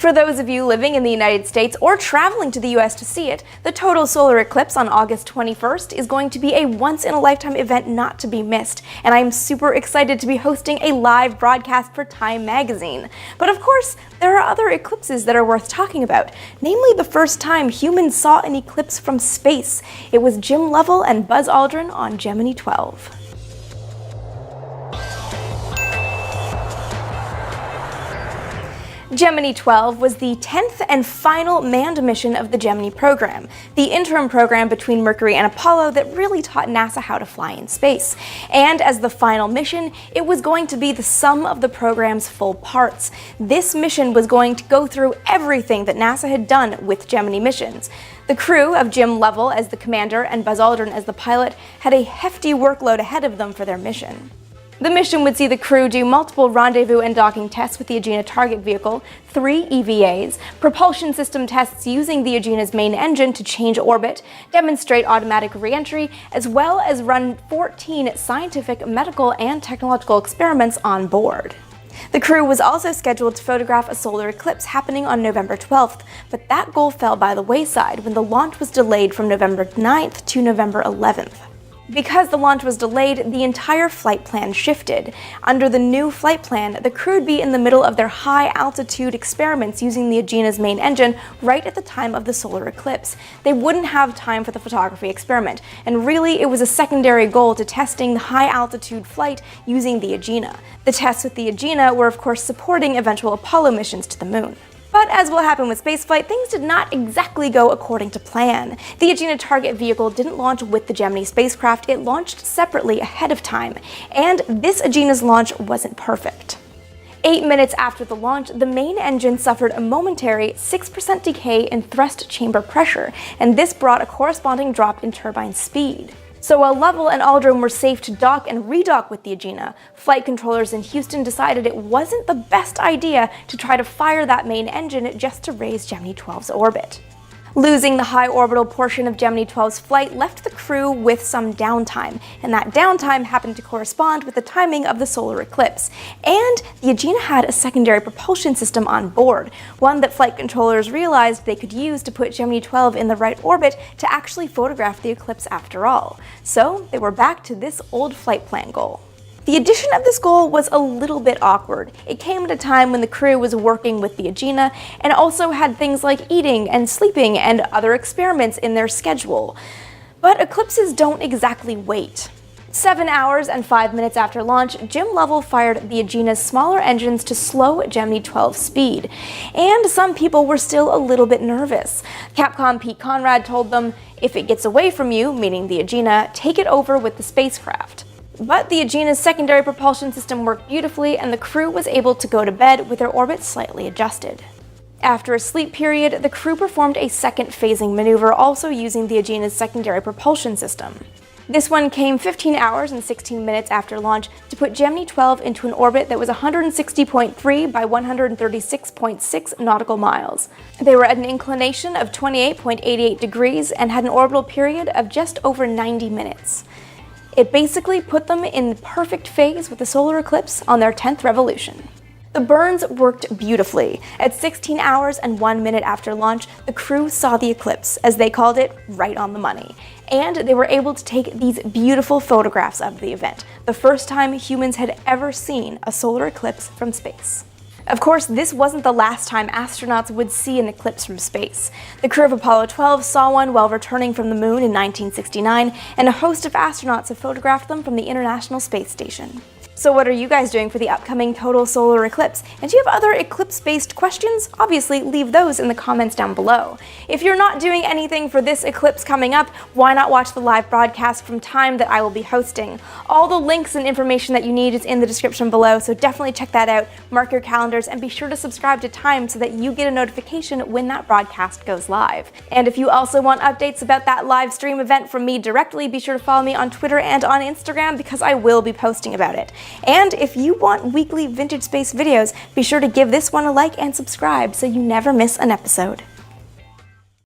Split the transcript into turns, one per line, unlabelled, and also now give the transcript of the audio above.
For those of you living in the United States or traveling to the US to see it, the total solar eclipse on August 21st is going to be a once-in-a-lifetime event not to be missed, and I am super excited to be hosting a live broadcast for Time magazine. But of course, there are other eclipses that are worth talking about, namely the first time humans saw an eclipse from space. It was Jim Lovell and Buzz Aldrin on Gemini 12. Gemini 12 was the 10th and final manned mission of the Gemini program, the interim program between Mercury and Apollo that really taught NASA how to fly in space. And as the final mission, it was going to be the sum of the program's full parts. This mission was going to go through everything that NASA had done with Gemini missions. The crew of Jim Lovell as the commander and Buzz Aldrin as the pilot had a hefty workload ahead of them for their mission. The mission would see the crew do multiple rendezvous and docking tests with the Agena target vehicle, 3 EVAs, propulsion system tests using the Agena's main engine to change orbit, demonstrate automatic re-entry, as well as run 14 scientific, medical, and technological experiments on board. The crew was also scheduled to photograph a solar eclipse happening on November 12th, but that goal fell by the wayside when the launch was delayed from November 9th to November 11th. Because the launch was delayed, the entire flight plan shifted. Under the new flight plan, the crew would be in the middle of their high-altitude experiments using the Agena's main engine right at the time of the solar eclipse. They wouldn't have time for the photography experiment, and really it was a secondary goal to testing the high-altitude flight using the Agena. The tests with the Agena were of course supporting eventual Apollo missions to the moon. But as will happen with spaceflight, things did not exactly go according to plan. The Agena target vehicle didn't launch with the Gemini spacecraft, it launched separately ahead of time, and this Agena's launch wasn't perfect. 8 minutes after the launch, the main engine suffered a momentary 6% decay in thrust chamber pressure, and this brought a corresponding drop in turbine speed. So while Lovell and Aldrin were safe to dock and redock with the Agena, flight controllers in Houston decided it wasn't the best idea to try to fire that main engine just to raise Gemini 12's orbit. Losing the high orbital portion of Gemini 12's flight left the crew with some downtime, and that downtime happened to correspond with the timing of the solar eclipse. And the Agena had a secondary propulsion system on board, one that flight controllers realized they could use to put Gemini 12 in the right orbit to actually photograph the eclipse after all. So they were back to this old flight plan goal. The addition of this goal was a little bit awkward. It came at a time when the crew was working with the Agena and also had things like eating and sleeping and other experiments in their schedule. But eclipses don't exactly wait. 7 hours and 5 minutes after launch, Jim Lovell fired the Agena's smaller engines to slow Gemini 12's speed. And some people were still a little bit nervous. Capcom Pete Conrad told them, "If it gets away from you," meaning the Agena, "take it over with the spacecraft." But the Agena's secondary propulsion system worked beautifully, and the crew was able to go to bed with their orbit slightly adjusted. After a sleep period, the crew performed a second phasing maneuver, also using the Agena's secondary propulsion system. This one came 15 hours and 16 minutes after launch to put Gemini 12 into an orbit that was 160.3 by 136.6 nautical miles. They were at an inclination of 28.88 degrees and had an orbital period of just over 90 minutes. It basically put them in perfect phase with the solar eclipse on their 10th revolution. The burns worked beautifully. At 16 hours and 1 minute after launch, the crew saw the eclipse, as they called it, right on the money. And they were able to take these beautiful photographs of the event, the first time humans had ever seen a solar eclipse from space. Of course, this wasn't the last time astronauts would see an eclipse from space. The crew of Apollo 12 saw one while returning from the moon in 1969, and a host of astronauts have photographed them from the International Space Station. So what are you guys doing for the upcoming total solar eclipse? And do you have other eclipse-based questions? Obviously, leave those in the comments down below. If you're not doing anything for this eclipse coming up, why not watch the live broadcast from Time that I will be hosting? All the links and information that you need is in the description below, so definitely check that out, mark your calendars, and be sure to subscribe to Time so that you get a notification when that broadcast goes live. And if you also want updates about that live stream event from me directly, be sure to follow me on Twitter and on Instagram because I will be posting about it. And if you want weekly vintage space videos, be sure to give this one a like and subscribe so you never miss an episode.